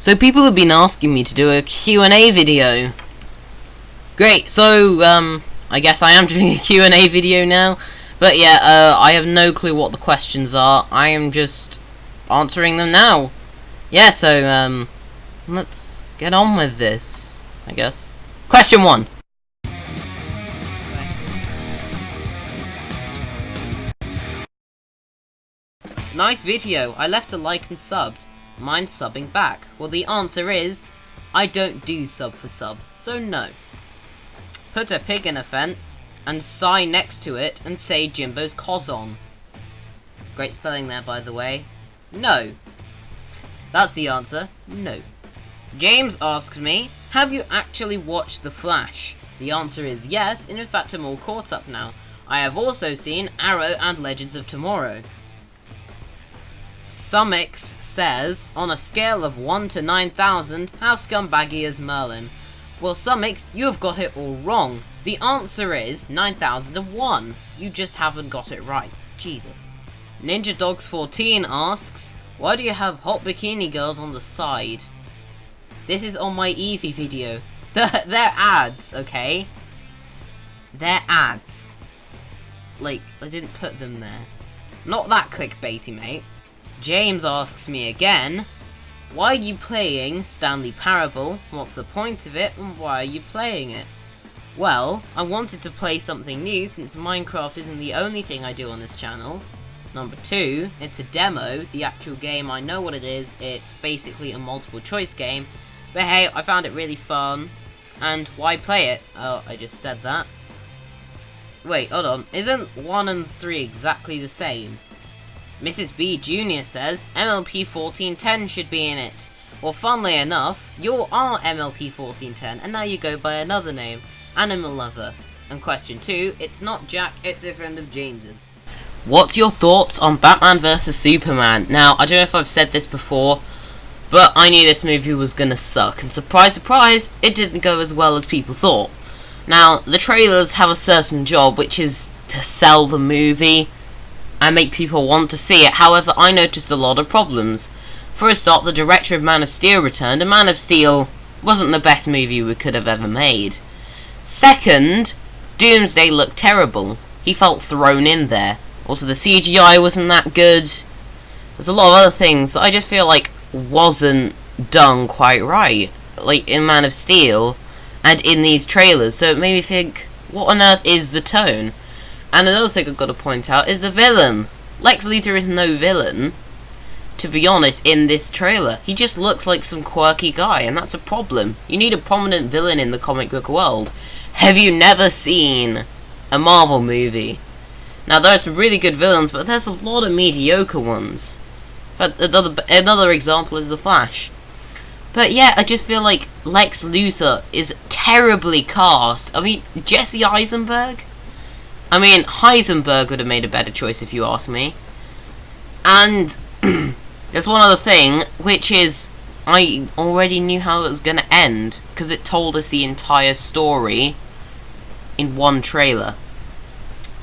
So people have been asking me to do a Q&A video. Great, so I guess I am doing a Q&A video now. But yeah, I have no clue what the questions are. I am just answering them now. Yeah, so let's get on with this, I guess. Question 1. Nice video. I left a like and subbed. Mind subbing back? Well, the answer is I don't do sub for sub, so no. Put a pig in a fence and sigh next to it and say Jimbo's Cozon. Great spelling there, by the way. No. That's the answer. No. James asked me, have you actually watched The Flash? The answer is yes, and in fact I'm all caught up now. I have also seen Arrow and Legends of Tomorrow. Summix says, on a scale of 1 to 9,000, how scumbaggy is Merlin? Well, Summix, you have got it all wrong. The answer is 9,001. You just haven't got it right. Jesus. Ninja Dogs 14 asks, why do you have hot bikini girls on the side? This is on my Eevee video. They're ads, okay? They're ads. Like, I didn't put them there. Not that clickbaity, mate. James asks me again, why are you playing Stanley Parable? What's the point of it, and why are you playing it? Well, I wanted to play something new since Minecraft isn't the only thing I do on this channel. Number 2, it's a demo. The actual game, I know what it is. It's basically a multiple choice game. But hey, I found it really fun. And why play it? Oh, I just said that. Wait, hold on. Isn't 1 and 3 exactly the same? Mrs. B Jr. says, MLP 1410 should be in it. Well, funnily enough, you are MLP 1410, and now you go by another name, Animal Lover. And question 2, it's not Jack, it's a friend of James's. What's your thoughts on Batman vs Superman? Now, I don't know if I've said this before, but I knew this movie was gonna suck, and surprise, surprise, it didn't go as well as people thought. Now, the trailers have a certain job, which is to sell the movie and make people want to see it. However, I noticed a lot of problems. For a start, the director of Man of Steel returned, and Man of Steel wasn't the best movie we could have ever made. Second, Doomsday looked terrible. He felt thrown in there. Also, the CGI wasn't that good. There's a lot of other things that I just feel like wasn't done quite right. Like in Man of Steel and in these trailers. So it made me think, what on earth is the tone? And another thing I've got to point out is the villain. Lex Luthor is no villain, to be honest, in this trailer. He just looks like some quirky guy, and that's a problem. You need a prominent villain in the comic book world. Have you never seen a Marvel movie? Now, there are some really good villains, but there's a lot of mediocre ones. But another example is The Flash. But yeah, I just feel like Lex Luthor is terribly cast. I mean, Jesse Eisenberg? I mean, Heisenberg would have made a better choice if you ask me. And there's one other thing, which is I already knew how it was going to end, because it told us the entire story in one trailer.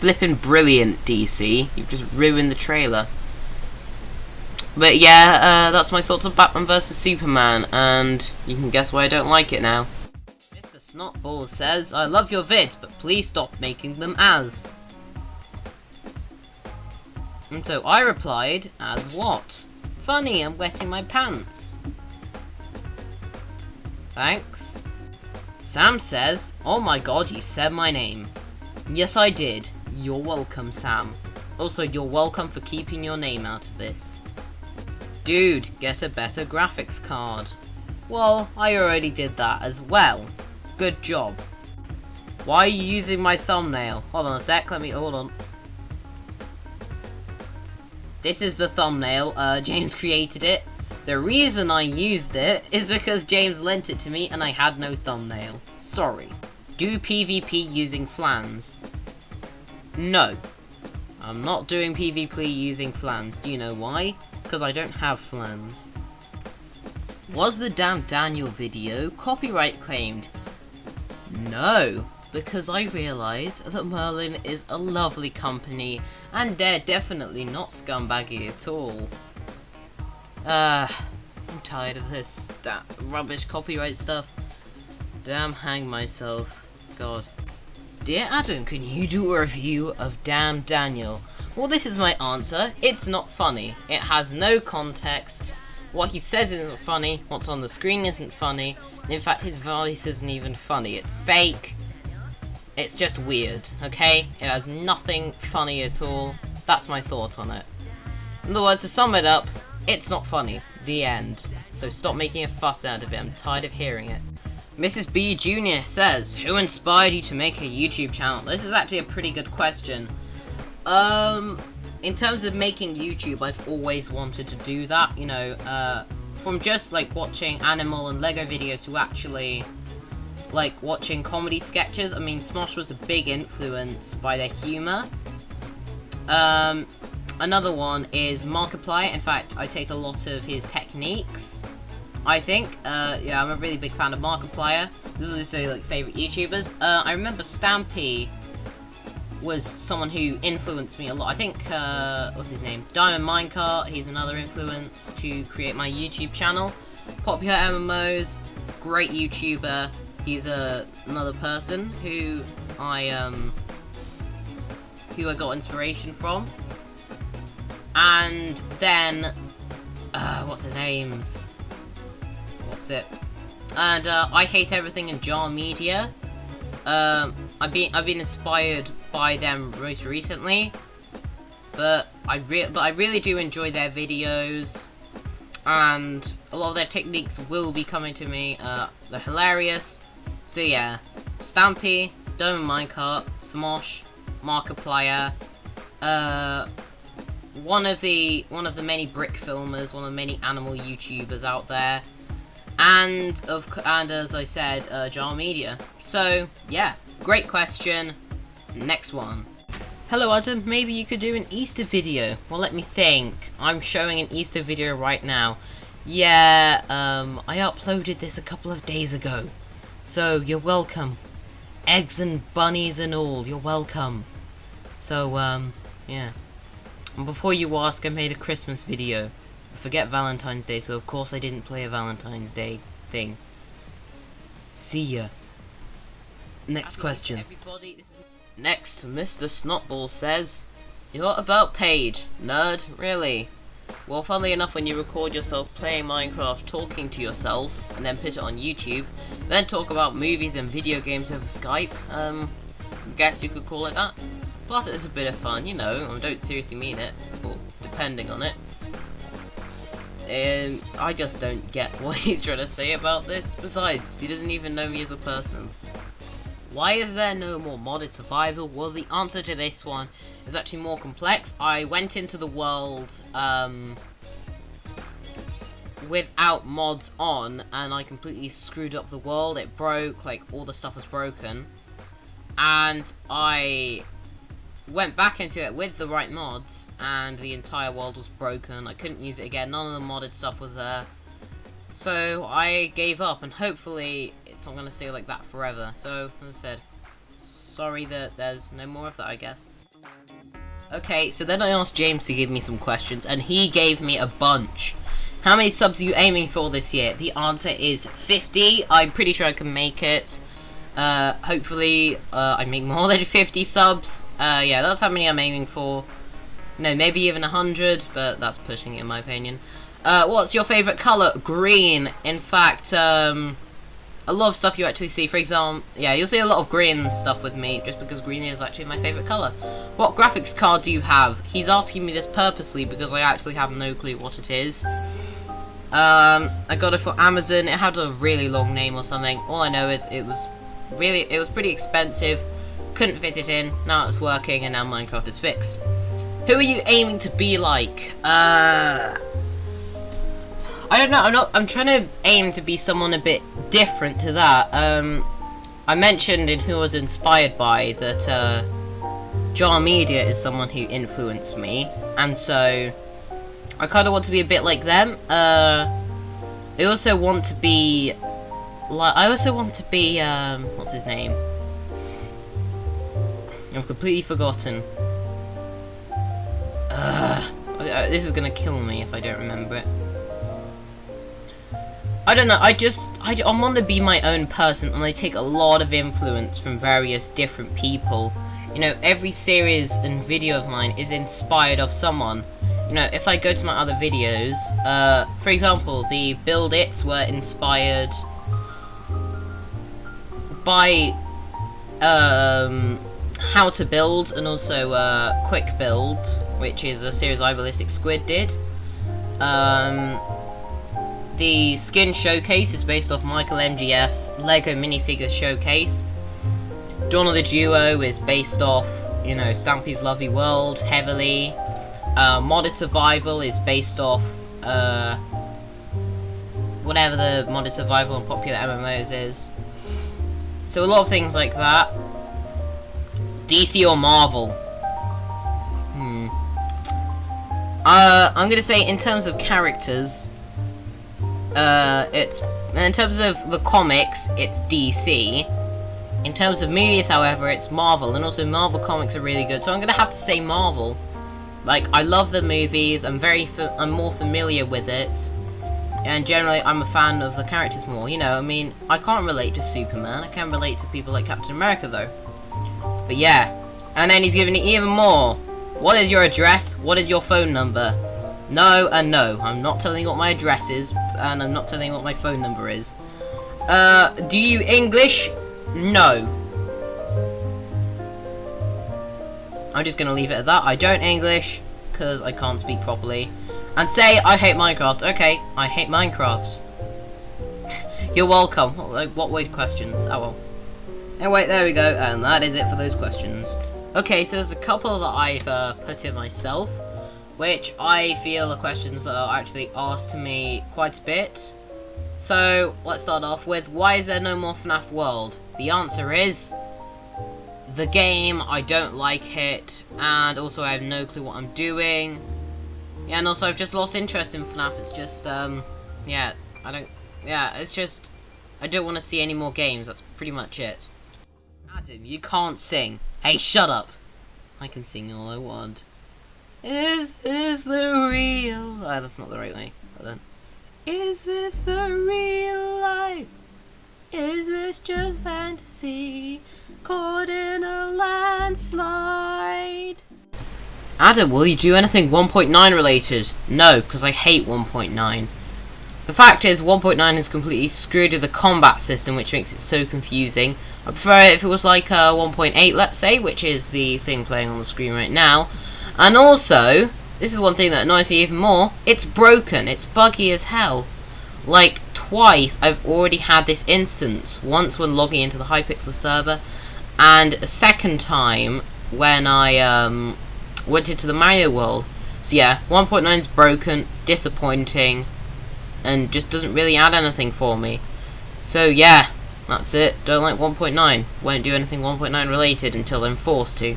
Flippin' brilliant, DC. You've just ruined the trailer. But yeah, that's my thoughts on Batman vs Superman, and you can guess why I don't like it now. Snotball says, I love your vids, but please stop making them as. And so I replied, as what? Funny, I'm wetting my pants. Thanks. Sam says, oh my god, you said my name. Yes, I did. You're welcome, Sam. Also, you're welcome for keeping your name out of this. Dude, get a better graphics card. Well, I already did that as well. Good job. Why are you using my thumbnail? Hold on a sec, hold on. This is the thumbnail, James created it. The reason I used it is because James lent it to me and I had no thumbnail. Sorry. Do PvP using flans? No. I'm not doing PvP using flans. Do you know why? Because I don't have flans. Was the Damn Daniel video copyright claimed? No, because I realise that Merlin is a lovely company, and they're definitely not scumbaggy at all. I'm tired of this rubbish copyright stuff. Damn, hang myself. God. Dear Adam, can you do a review of Damn Daniel? Well, this is my answer. It's not funny. It has no context. What he says isn't funny. What's on the screen isn't funny. In fact, his voice isn't even funny. It's fake. It's just weird, okay? It has nothing funny at all. That's my thought on it. In other words, to sum it up, it's not funny. The end. So stop making a fuss out of it. I'm tired of hearing it. Mrs. B Jr. says, who inspired you to make a YouTube channel? This is actually a pretty good question. In terms of making YouTube, I've always wanted to do that, you know, from just, like, watching Animal and Lego videos to actually, like, watching comedy sketches. I mean, Smosh was a big influence by their humour. Another one is Markiplier. In fact, I take a lot of his techniques, I think. Yeah, I'm a really big fan of Markiplier. This is also, like, favourite YouTubers. I remember Stampy was someone who influenced me a lot. I think, what's his name? Diamond Minecart, he's another influence to create my YouTube channel. Popular MMOs, great YouTuber. He's another person who I got inspiration from. And then, what's their names? What's it? And I Hate Everything in Jar Media. I've been inspired by them most recently, but I really do enjoy their videos, and a lot of their techniques will be coming to me. They're hilarious. So yeah, Stampy, Diamond Minecart, Smosh, Markiplier, one of the many brick filmers, one of the many animal YouTubers out there, and as I said, Jar Media. So yeah, great question. Next one. Hello Adam, maybe you could do an Easter video. Well, let me think. I'm showing an Easter video right now. Yeah, I uploaded this a couple of days ago. So, you're welcome. Eggs and bunnies and all, you're welcome. So, yeah. And before you ask, I made a Christmas video. I forget Valentine's Day, so of course I didn't play a Valentine's Day thing. See ya. Next question. Next, Mr. Snotball says, you're about Paige. Nerd? Really? Well, funnily enough, when you record yourself playing Minecraft, talking to yourself, and then put it on YouTube, then talk about movies and video games over Skype, guess you could call it that. Plus, it's a bit of fun, you know, I don't seriously mean it, well, depending on it. I just don't get what he's trying to say about this. Besides, he doesn't even know me as a person. Why is there no more modded survival? Well, the answer to this one is actually more complex. I went into the world without mods on, and I completely screwed up the world. It broke, like, all the stuff was broken. And I went back into it with the right mods, and the entire world was broken. I couldn't use it again. None of the modded stuff was there. So I gave up, and hopefully it's not going to stay like that forever. So, as I said, sorry that there's no more of that, I guess. Okay, so then I asked James to give me some questions, and he gave me a bunch. How many subs are you aiming for this year? The answer is 50. I'm pretty sure I can make it. Hopefully, I make more than 50 subs. Yeah, that's how many I'm aiming for. No, maybe even 100, but that's pushing it in my opinion. What's your favourite colour? Green. In fact, a lot of stuff you actually see, for example, yeah, you'll see a lot of green stuff with me, just because green is actually my favourite colour. What graphics card do you have? He's asking me this purposely, because I actually have no clue what it is. I got it for Amazon. It had a really long name or something. All I know is it was pretty expensive. Couldn't fit it in. Now it's working, and now Minecraft is fixed. Who are you aiming to be like? I don't know, I'm trying to aim to be someone a bit different to that. I mentioned in who I was inspired by that, Jar Media is someone who influenced me, and so I kind of want to be a bit like them. I also want to be, what's his name? I've completely forgotten. This is gonna kill me if I don't remember it. don't know, I want to be my own person, and I take a lot of influence from various different people. You know, every series and video of mine is inspired of someone. You know, if I go to my other videos, for example, the Build Its were inspired by How to Build, and also Quick Build, which is a series I Ballistic Squid did. The Skin Showcase is based off Michael MGF's Lego Minifigures Showcase. Dawn of the Duo is based off, you know, Stampy's Lovely World heavily. Modded Survival is based off whatever the modded survival and popular MMOs is. So a lot of things like that. DC or Marvel? I'm gonna say in terms of characters, it's in terms of the comics, it's DC. In terms of movies, however, it's Marvel, and also Marvel comics are really good. So I'm gonna have to say Marvel. Like, I love the movies. I'm more familiar with it, and generally I'm a fan of the characters more. You know, I mean, I can't relate to Superman. I can relate to people like Captain America, though. But yeah, and then he's giving it even more. What is your address? What is your phone number? No and no. I'm not telling you what my address is, and I'm not telling you what my phone number is. Do you English? No. I'm just gonna leave it at that. I don't English, because I can't speak properly. And say, I hate Minecraft. Okay, I hate Minecraft. You're welcome. What weird questions? Oh well. Anyway, there we go, and that is it for those questions. Okay, so there's a couple that I've put in myself, which I feel are questions that are actually asked to me quite a bit. So, let's start off with, why is there no more FNAF World? The answer is, the game, I don't like it, and also I have no clue what I'm doing. Yeah, and also I've just lost interest in FNAF. It's just, yeah, it's just, I don't want to see any more games. That's pretty much it. Adam, you can't sing. Hey, shut up. I can sing all I want. Is this the real... Oh, that's not the right way. Hold on. Is this the real life? Is this just fantasy? Caught in a landslide. Adam, will you do anything 1.9 related? No, because I hate 1.9. The fact is, 1.9 is completely screwed with the combat system, which makes it so confusing. I prefer it if it was like 1.8, let's say, which is the thing playing on the screen right now. And also, this is one thing that annoys me even more, it's broken, it's buggy as hell. Like, twice I've already had this instance. Once when logging into the Hypixel server, and a second time when I went into the Mario world. So yeah, 1.9 is broken, disappointing, and just doesn't really add anything for me. So yeah, that's it. Don't like 1.9. Won't do anything 1.9 related until I'm forced to.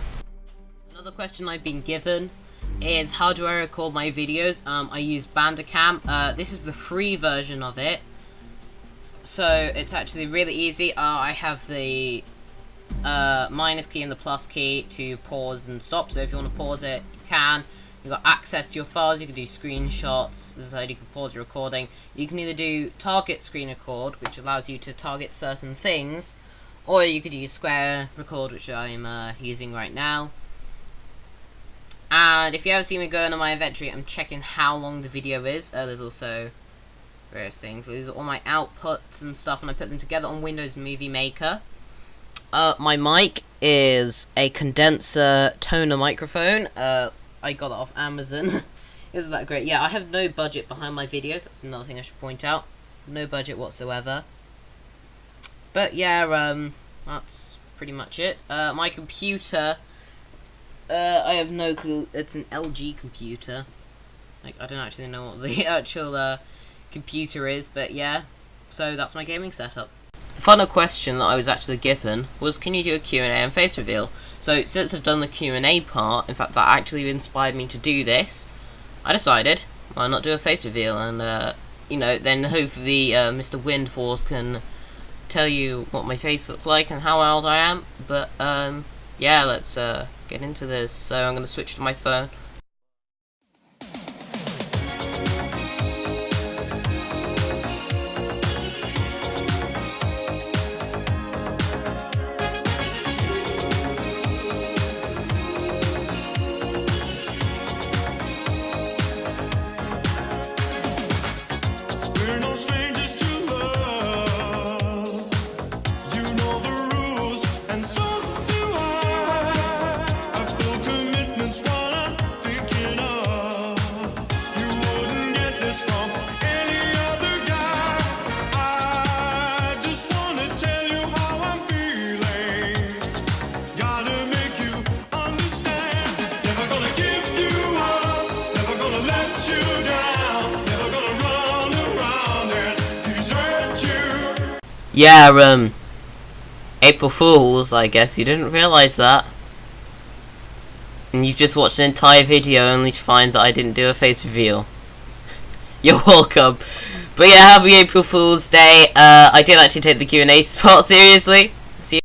Another question I've been given is, how do I record my videos? I use Bandicam. This is the free version of it, so it's actually really easy. I have the minus key and the plus key to pause and stop, so if you want to pause it, you can. You've got access to your files, you can do screenshots, as I said, you can pause your recording. You can either do target screen record, which allows you to target certain things, or you could use square record, which I'm using right now. And if you ever see me going on my inventory, I'm checking how long the video is. There's also various things. These are all my outputs and stuff, and I put them together on Windows Movie Maker. My mic is a condenser toner microphone. I got it off Amazon. Isn't that great? Yeah, I have no budget behind my videos. That's another thing I should point out. No budget whatsoever. But yeah, that's pretty much it. My computer, I have no clue. It's an LG computer. Like, I don't actually know what the actual computer is, but yeah. So that's my gaming setup. The final question that I was actually given was, can you do a Q&A and face reveal? So since I've done the Q&A part, in fact that actually inspired me to do this, I decided, why not do a face reveal, and you know, then hopefully Mr. Windforce can tell you what my face looks like and how old I am. But yeah, let's get into this. So I'm going to switch to my phone. Yeah, April Fools, I guess you didn't realise that. And you've just watched an entire video only to find that I didn't do a face reveal. You're welcome. But yeah, happy April Fool's Day. I did actually take the Q&A part seriously.